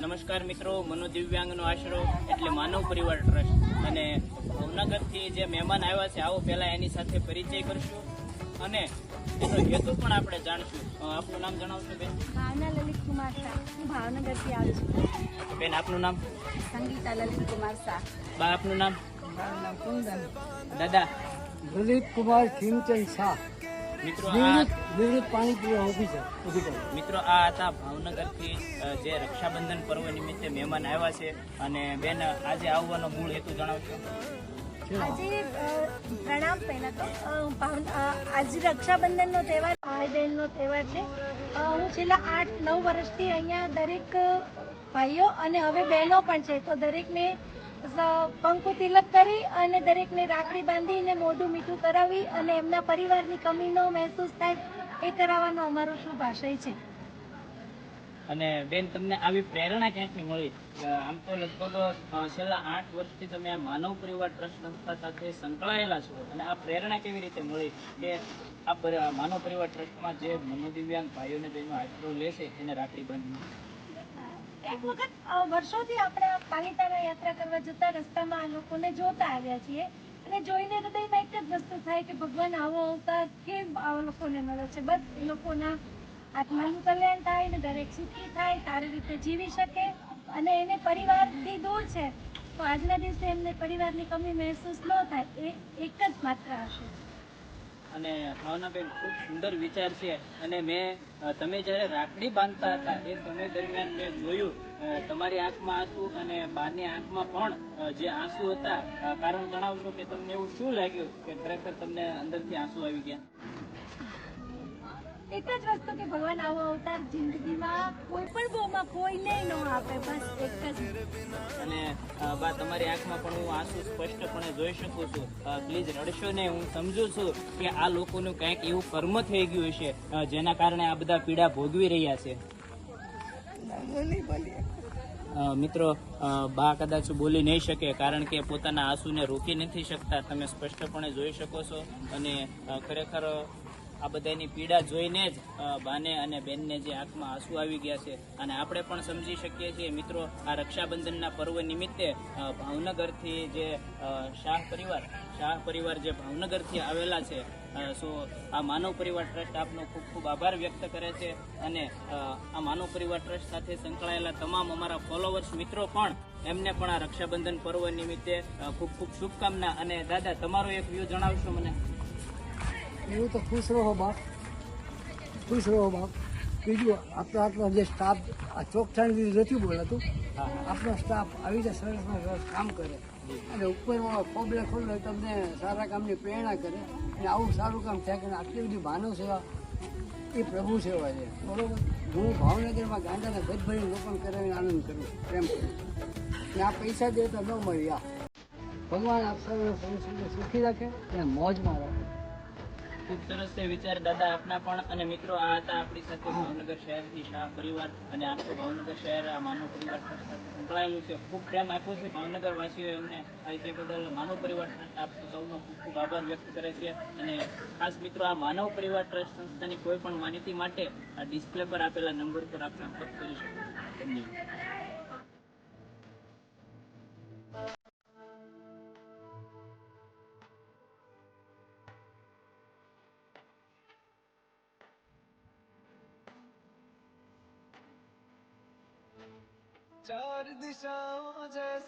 નમસ્કાર મિત્રો, મનોદિવ્યાંગનો આશરો એટલે માનવ પરિવાર ટ્રસ્ટ અને ભાવનગરથી જે મહેમાન આવ્યા છે આવો પહેલા એની સાથે પરિચય કરશું અને એનો હેતુ પણ આપણે જાણશું. આપનું નામ જણાવશો બેન? ભાવના લલિત કુમાર શાહ. હું ભાવનગરથી આવી છું. બેન આપનું નામ? સંગીતા લલિત કુમાર શાહ. બા આપનું નામ? મારું નામ કુંદન. દાદા? લલિત કુમાર ખીમચંદ શાહ, મિત્રો નિવૃત્ત પાણી પૂરા ઓફિસર. મિત્રો આ હતા ભાવનગરથી જે રક્ષાબંધન પર્વ નિમિત્તે મહેમાન આવ્યા છે. અને બેન આજે આવવાનો મૂળ હેતુ જણાવશો? આજે પ્રણામ. પહેલા તો આજે રક્ષાબંધનનો તહેવાર, ભાઈ બહેનનો તહેવાર છે. હું છેલ્લા 8-9 વર્ષથી અહીંયા દરેક ભાઈઓ અને હવે બહેનો પણ છે તો દરેકને કંકુ તિલક કરી અને દરેકને રાખડી બાંધીને મોઢું મીઠું કરાવી અને એમના પરિવારની કમીનો મહેસૂસ થાય એ કરાવવાનો અમારો શુભ આશય છે. અને બેન તમને આવી પ્રેરણા ક્યાંકની મળી? આમ તો લગભગ છેલ્લા 8 વર્ષથી તમે આ માનવ પરિવાર ટ્રસ્ટ સંસ્થા સાથે સંકળાયેલા છો અને આ પ્રેરણા કેવી રીતે મળી કે આ માનવ પરિવાર ટ્રસ્ટમાં જે મનોદિવ્યાંગ ભાઈઓને બહેનો આશરો લે છે એને રાખડી બાંધવી? એક વખત વર્ષોથી આપણે પાલિતાણા યાત્રા કરવા જતા રસ્તામાં આ લોકોને જોતા આવ્યા છીએ અને જોઈને હૃદયમાં એક જ વસ્તુ થાય કે ભગવાન આવો અવતાર કેમ આવા લોકોને મળે છે. બસ એ લોકોના આત્માનું કલ્યાણ થાય ને દરેક સુખી થાય, સારી રીતે જીવી શકે અને એને પરિવારથી દૂર છે તો આજના દિવસે એમને પરિવારની કમી મહેસૂસ ન થાય એ એક જ માત્ર હશે. અને ભાવનાબેન ખૂબ સુંદર વિચાર છે. અને તમે જ્યારે રાખડી બાંધતા હતા એ સમય દરમિયાન મેં જોયું તમારી આંખમાં આંસુ અને બાની આંખમાં પણ જે આંસુ હતા. કારણ જણાવશો કે તમને એવું શું લાગ્યું કે ખરેખર તમને અંદરથી આંસુ આવી ગયા? એક જ વસ્તુ કે ભગવાન આવો અવતાર જિંદગીમાં કોઈ પણ ભોમાં કોઈને ન આપે, બસ એક જ. અને બા તમારી આંખમાં પણ હું આંસુ સ્પષ્ટપણે જોઈ શકું છું. પ્લીઝ રડશો ને. હું સમજુ છું કે આ લોકોનું કંઈક એવું કર્મ થઈ ગયું છે જેના કારણે આ બધા પીડા ભોગવી રહ્યા છે. મિત્રો બા કદાચ બોલી નહીં શકે કારણ કે પોતાના આંસુને રોકી નથી શકતા. તમે સ્પષ્ટપણે જોઈ શકો છો. અને ખરેખર આ બધાની પીડા જોઈને જ બાને અને બેનને જે આંખમાં આંસુ આવી ગયા છે. અને આપણે પણ સમજી શકીએ છીએ મિત્રો, આ રક્ષાબંધનના પર્વ નિમિત્તે ભાવનગરથી જે શાહ પરિવાર જે ભાવનગરથી આવેલા છે સો આ માનવ પરિવાર ટ્રસ્ટ આપનો ખૂબ ખૂબ આભાર વ્યક્ત કરે છે. અને આ માનવ પરિવાર ટ્રસ્ટ સાથે સંકળાયેલા તમામ અમારા ફોલોવર્સ મિત્રો પણ એમને પણ આ રક્ષાબંધન પર્વ નિમિત્તે ખૂબ ખૂબ શુભકામના. અને દાદા તમારો એક વ્યૂ જણાવશો મને? એવું તો ખુશ રહો બાપ, ખુશ રહો બાપ. બીજું આપણો જે સ્ટાફ આ ચોકસાની રીતે નથી બોલાતું, આપણો સ્ટાફ આવી રીતે સરસમાં સરસ કામ કરે અને ઉપરમાં કોબલે ખોલે તમને સારા કામની પ્રેરણા કરે અને આવું સારું કામ થાય કે આટલી બધી માનવ સેવા એ પ્રભુ સેવા છે. બરોબર. હું ભાવનગરમાં ગાંડાને ભેદ ભરી લોકોને કરાવીને આનંદ કરું, પ્રેમ કરું અને આ પૈસા દે તો ન મળી. આ ભગવાન આપ સૌને સુખી રાખે અને મોજમાં રાખે. ખૂબ સરસ છે વિચાર દાદા આપના પણ. અને મિત્રો આ હતા આપણી સાથે ભાવનગર શહેરથી શાહ પરિવાર અને આખું ભાવનગર શહેર આ માનવ પરિવાર ટ્રસ્ટ સાથે સંકળાયેલું છે. ખૂબ પ્રેમ આપ્યો છે ભાવનગર વાસીઓએ અમને. તે બદલ માનવ પરિવાર ટ્રસ્ટ આપ સૌનો ખૂબ ખૂબ આભાર વ્યક્ત કરે છે. અને ખાસ મિત્રો આ માનવ પરિવાર ટ્રસ્ટ સંસ્થાની કોઈ પણ માહિતી માટે આ ડિસ્પ્લે પર આપેલા નંબર પર આપ સંપર્ક કરી શકો. ધન્યવાદ. चार दिशाओं जैसे